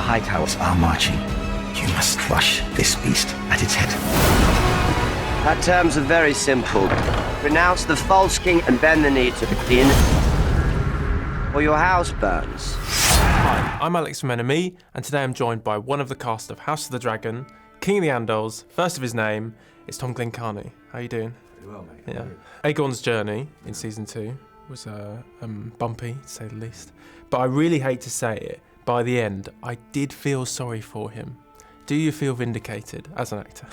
High Towers are marching. You must crush this beast at its head. Our terms are very simple. Renounce the false king and bend the knee to the queen, or your house burns. Hi, I'm Alex from Enemy, and today I'm joined by one of the cast of House of the Dragon, King of the Andals, first of his name, it's Tom Glynn-Carney. How you doing? Pretty well, mate. Yeah. Aegon's journey in season 2 was bumpy, to say the least. But I really hate to say it, by the end, I did feel sorry for him. Do you feel vindicated as an actor?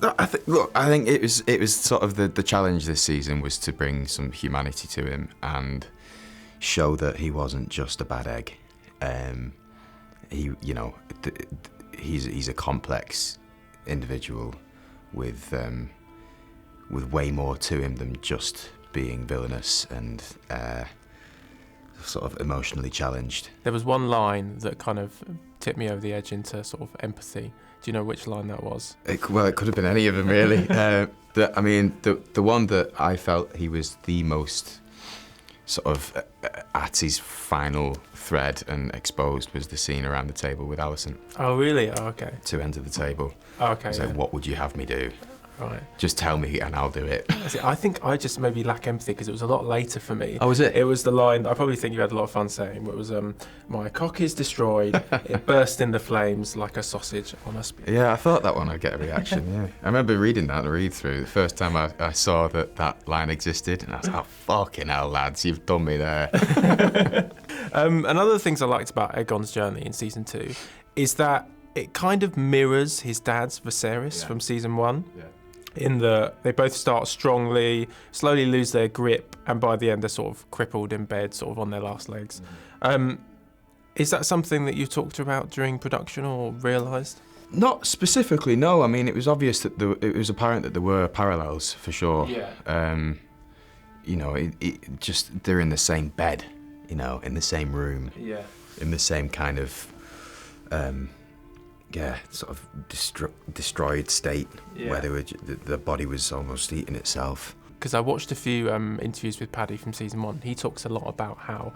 I think it was sort of the challenge this season was to bring some humanity to him and show that he wasn't just a bad egg. He's a complex individual with way more to him than just being villainous and sort of emotionally challenged. There was one line that kind of tipped me over the edge into sort of empathy. Do you know which line that was? It could have been any of them, really. The one that I felt he was the most sort of at his final thread and exposed was the scene around the table with Alicent. Oh, really? Oh, okay. 2 ends of the table. Oh, okay. Like, what would you have me do? Right. Just tell me and I'll do it. I think I just maybe lack empathy because it was a lot later for me. Oh, was it? It was the line, I probably think you had a lot of fun saying, it was, my cock is destroyed, it burst in the flames like a sausage on a spit. Yeah, I thought that one I'd get a reaction, yeah. I remember reading that, the read-through, the first time I saw that line existed, and I was like, oh, fucking hell, lads, you've done me there. Another of the things I liked about Aegon's journey in season 2 is that it kind of mirrors his dad's Viserys from season 1. Yeah. In that they both start strongly, slowly lose their grip, and by the end they're sort of crippled in bed, sort of on their last legs. Is that something that you talked about during production or realised? Not specifically, no. I mean, it was obvious that it was apparent that there were parallels for sure. Yeah. Just they're in the same bed, in the same room. Yeah. In the same kind of. Sort of destroyed state where the body was almost eating itself. Because I watched a few interviews with Paddy from season 1. He talks a lot about how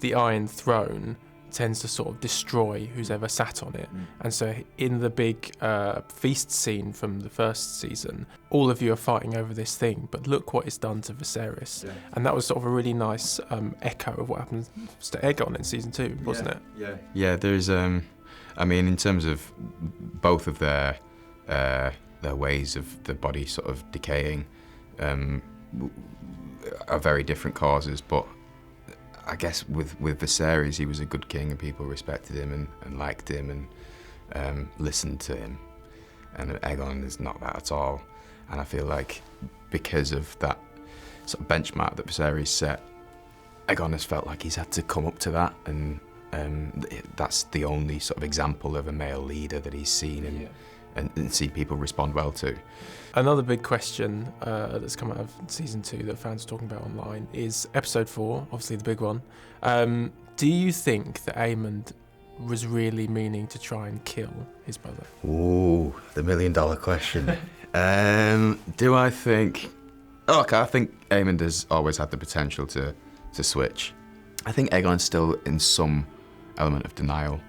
the Iron Throne tends to sort of destroy who's ever sat on it. And so in the big feast scene from the first season, all of you are fighting over this thing, but look what it's done to Viserys. Yeah. And that was sort of a really nice echo of what happens to Aegon in season 2, wasn't it? Yeah. Yeah, there's... I mean, in terms of both of their ways of the body sort of decaying, are very different causes. But I guess with Viserys, he was a good king and people respected him and liked him and listened to him. And Aegon is not that at all. And I feel like because of that sort of benchmark that Viserys set, Aegon has felt like he's had to come up to that, and that's the only sort of example of a male leader that he's seen and seen people respond well to. Another big question that's come out of season 2 that fans are talking about online is episode 4, obviously the big one. Do you think that Aemond was really meaning to try and kill his brother? Ooh, the $1 million question. Do I think... Oh, okay, I think Aemond has always had the potential to switch. I think Aegon's still in some element of denial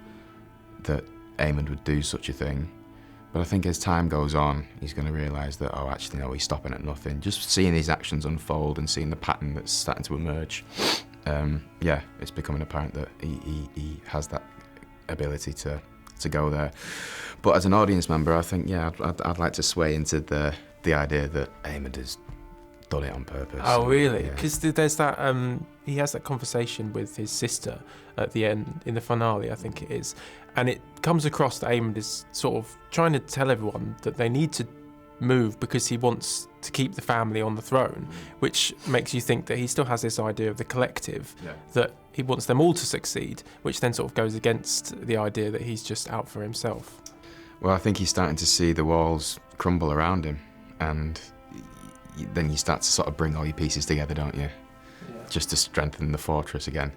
that Aemond would do such a thing. But I think as time goes on, he's going to realise that, oh, actually, no, he's stopping at nothing. Just seeing these actions unfold and seeing the pattern that's starting to emerge, it's becoming apparent that he has that ability to go there. But as an audience member, I think, I'd like to sway into the idea that Aemond has done it on purpose. Oh, really? Because there's that, he has that conversation with his sister at the end, in the finale, I think it is. And it comes across that Aemond is sort of trying to tell everyone that they need to move because he wants to keep the family on the throne, which makes you think that he still has this idea of the collective, that he wants them all to succeed, which then sort of goes against the idea that he's just out for himself. Well, I think he's starting to see the walls crumble around him, and then you start to sort of bring all your pieces together, don't you? Yeah. Just to strengthen the fortress again.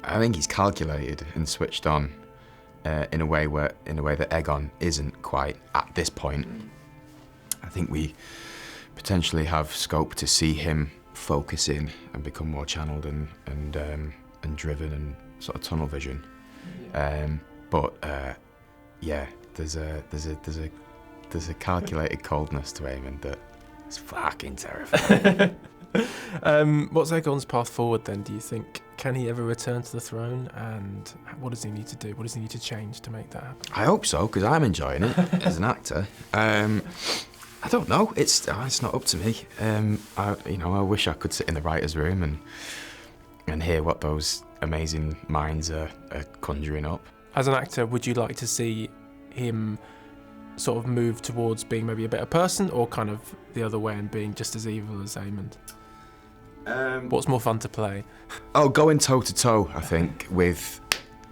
I think he's calculated and switched on in a way that Aegon isn't quite at this point. I think we potentially have scope to see him focus in and become more channeled and and driven and sort of tunnel vision. Yeah, there's a calculated coldness to Aemond that is fucking terrifying. What's Aegon's path forward then, do you think? Can he ever return to the throne, and what does he need to do? What does he need to change to make that happen? I hope so, because I'm enjoying it as an actor. I don't know. It's not up to me. I wish I could sit in the writer's room and hear what those amazing minds are conjuring up. As an actor, would you like to see him sort of move towards being maybe a better person, or kind of the other way and being just as evil as Aemond? What's more fun to play? Oh, going toe-to-toe, I think, with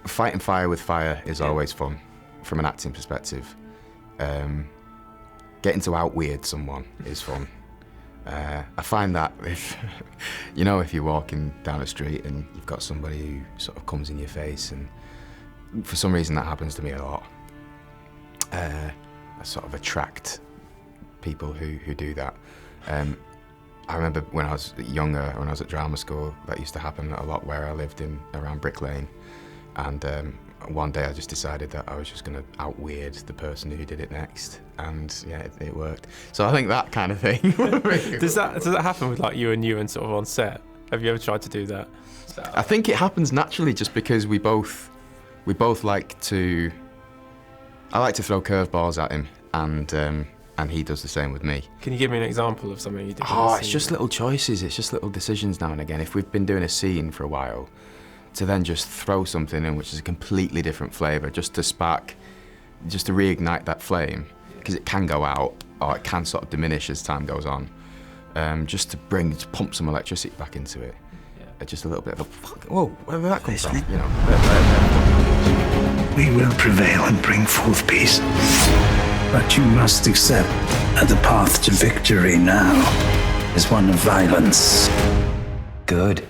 fighting fire with fire is always fun from an acting perspective. Getting to out-weird someone is fun. I find that if you're walking down a street and you've got somebody who sort of comes in your face, and for some reason that happens to me a lot, I sort of attract people who do that. I remember when I was younger, when I was at drama school, that used to happen a lot where I lived around Brick Lane. And one day I just decided that I was just going to out-weird the person who did it next. And yeah, it worked. So I think that kind of thing. Does that happen with like you and sort of on set? Have you ever tried to do that? I think it happens naturally just because we both like to... I like to throw curveballs at him, and he does the same with me. Can you give me an example of something you did? It's just little choices. It's just little decisions now and again. If we've been doing a scene for a while, to then just throw something in which is a completely different flavour, just to reignite that flame, because it can go out or it can sort of diminish as time goes on. Just to pump some electricity back into it. Yeah. Just a little bit of whoa, where did that come from? We will prevail and bring forth peace. But you must accept that the path to victory now is one of violence. Good.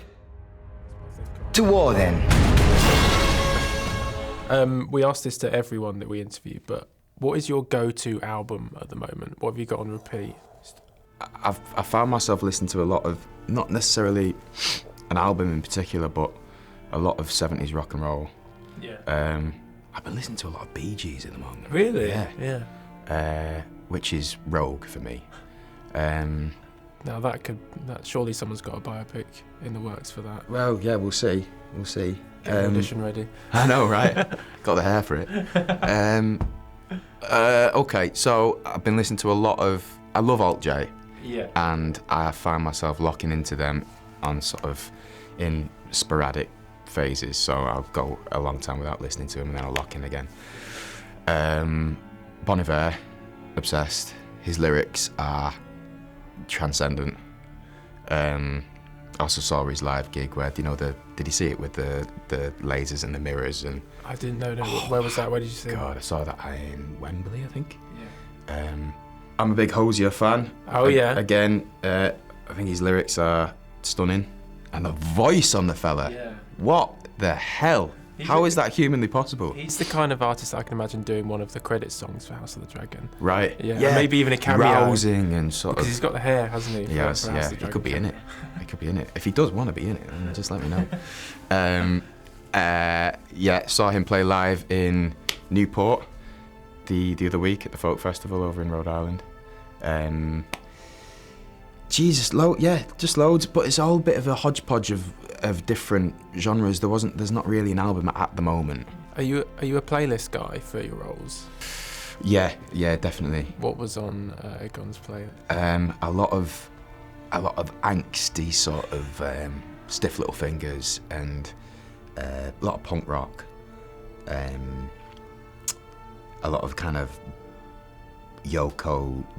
To war, then. We asked this to everyone that we interview, but what is your go-to album at the moment? What have you got on repeat? I found myself listening to a lot of, not necessarily an album in particular, but a lot of 70s rock and roll. Yeah. I've been listening to a lot of Bee Gees at the moment. Really? Yeah. Which is rogue for me. Now that surely someone's got a biopic in the works for that. Well, yeah, we'll see. Get an audition ready. I know, right? Got the hair for it. Okay, so I've been listening to a lot of... I love Alt-J. Yeah. And I find myself locking into them on sort of in sporadic phases. So I'll go a long time without listening to them, and then I'll lock in again. Bon Iver, obsessed. His lyrics are transcendent. Also saw his live gig where, did you see it with the lasers and the mirrors? And I didn't know. Where was that? Where did you see it? God, I saw that in Wembley, I think. Yeah. I'm a big Hosier fan. Oh, yeah. Again, I think his lyrics are stunning. And the voice on the fella. Yeah. What the hell? How is that humanly possible? He's the kind of artist I can imagine doing one of the credit songs for House of the Dragon. Right. Yeah. Maybe even a cameo. Rousing and sort because of... he's got the hair, hasn't he? Yes, yeah. He could be in it. He could be in it. If he does want to be in it, then just let me know. Saw him play live in Newport the other week at the Folk Festival over in Rhode Island. Jesus, just loads, but it's all a bit of a hodgepodge of different genres. There's not really an album at the moment. Are you a playlist guy for your roles? Yeah, definitely. What was on Aegon's play? A lot of angsty sort of Stiff Little Fingers and a lot of punk rock. A lot of kind of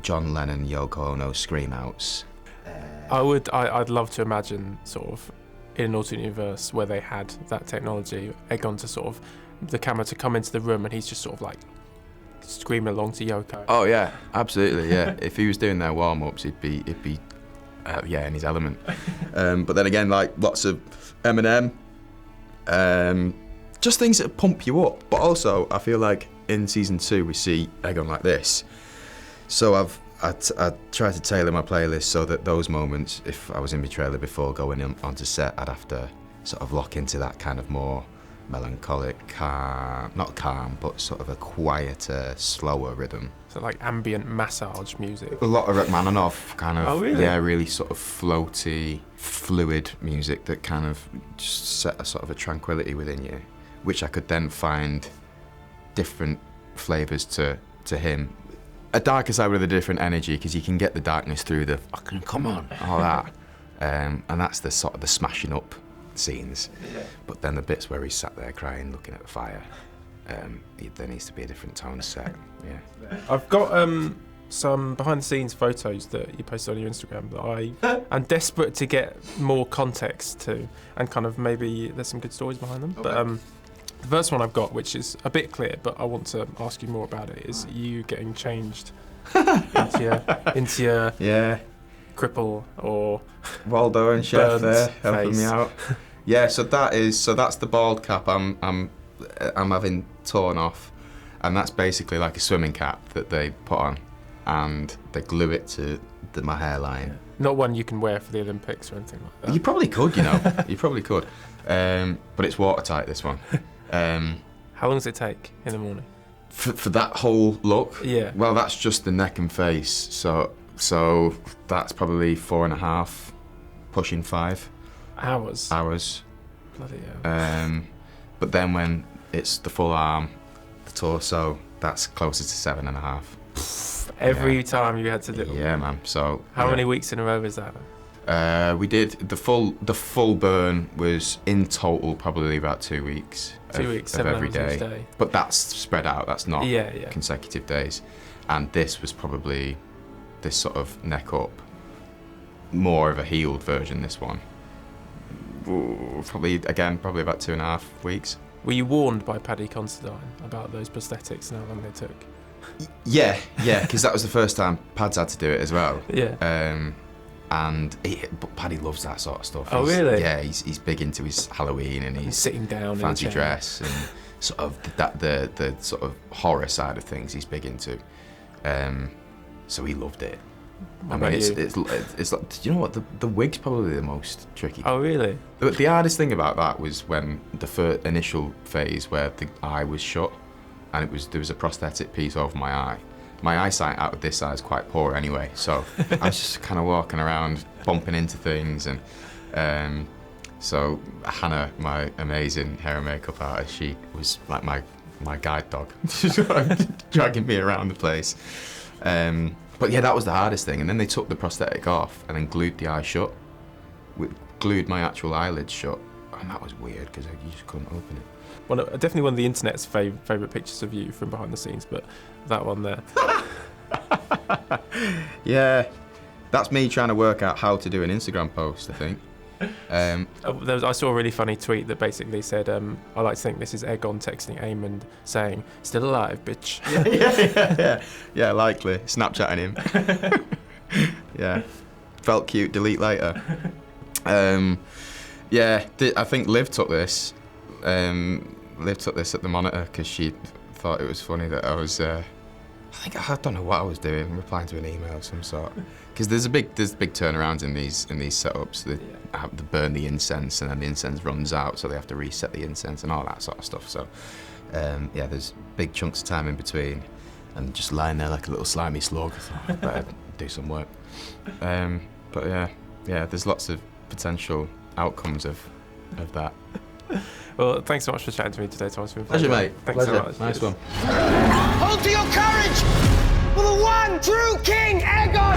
John Lennon, Yoko Ono scream outs. I'd love to imagine sort of in an alternate universe where they had that technology, Aegon to sort of the camera to come into the room and he's just sort of like screaming along to Yoko. Oh yeah, absolutely, yeah. If he was doing their warm-ups, he'd be in his element. But then again, like lots of Eminem, just things that pump you up. But also, I feel like in season 2 we see Aegon like this. So I try to tailor my playlist so that those moments, if I was in my trailer before going onto set, I'd have to sort of lock into that kind of more melancholic, not calm, but sort of a quieter, slower rhythm. So like ambient massage music. A lot of Rachmaninoff kind of, Oh, really? yeah, really sort of floaty, fluid music that kind of just set a sort of a tranquility within you, which I could then find different flavours to him. A darker side with a different energy, because you can get the darkness through the fucking come on, all that. And that's the sort of the smashing up scenes. But then the bits where he's sat there crying, looking at the fire, there needs to be a different tone set. Yeah. I've got some behind the scenes photos that you posted on your Instagram that I'm desperate to get more context to, and kind of maybe there's some good stories behind them. Okay. But the first one I've got, which is a bit clear, but I want to ask you more about it, is you getting changed into your Yeah. cripple or Waldo and Chef burnt there helping face. me out. Yeah, so that's the bald cap I'm having torn off, and that's basically like a swimming cap that they put on, and they glue it to my hairline. not one you can wear for the Olympics or anything like that. You probably could, you know. You probably could, but it's watertight, this one. How long does it take in the morning? For that whole look? Yeah. Well, that's just the neck and face, so that's probably 4.5, pushing 5 Hours. Bloody hell. But then when it's the full arm, the torso, that's closer to 7.5. Every time you had to do it. Yeah, man. So How yeah. many weeks in a row is that? We did the full burn was in total probably about 2 weeks. 2 weeks, of 7 every hours day. each day. But that's spread out. That's not Yeah. consecutive days. And this was probably this sort of neck up, more of a healed version. This one, ooh, probably about 2.5 weeks. Were you warned by Paddy Considine about those prosthetics and how long they took? Yeah, because that was the first time Pad's had to do it as well. Yeah. But Paddy loves that sort of stuff. Oh, really? Yeah, he's big into his Halloween and he's Sitting down fancy in a chair. dress and sort of the sort of horror side of things he's big into. So he loved it. What I mean, about it's like, you know what? The wig's probably the most tricky. Oh, really? The hardest thing about that was when the initial phase where the eye was shut, and there was a prosthetic piece over my eye. My eyesight out of this eye is quite poor anyway, so I was just kind of walking around, bumping into things, and so Hannah, my amazing hair and makeup artist, she was like my guide dog, dragging me around the place. But yeah, that was the hardest thing. And then they took the prosthetic off and then glued the eye shut, glued my actual eyelids shut, and that was weird because you just couldn't open it. Well, definitely one of the internet's favourite pictures of you from behind the scenes, but that one there. Yeah, that's me trying to work out how to do an Instagram post, I think. I saw a really funny tweet that basically said, I like to think this is Aegon texting Aemond saying, "Still alive, bitch." Yeah, likely. Snapchatting him. Yeah, felt cute, delete later. Yeah, I think Liv took this. Liv took this at the Monitor because she thought it was funny that I was. I don't know what I was doing, replying to an email of some sort. Because there's big turnarounds in these setups. They have to burn the incense, and then the incense runs out, so they have to reset the incense and all that sort of stuff. So, yeah, there's big chunks of time in between, and just lying there like a little slimy slug. I thought I'd better do some work. But yeah, there's lots of potential outcomes of that. Well, thanks so much for chatting to me today, Tom. It's been a Pleasure, mate. Thanks Pleasure. so much. Nice one. Hold to your courage for the one true king, Aegon!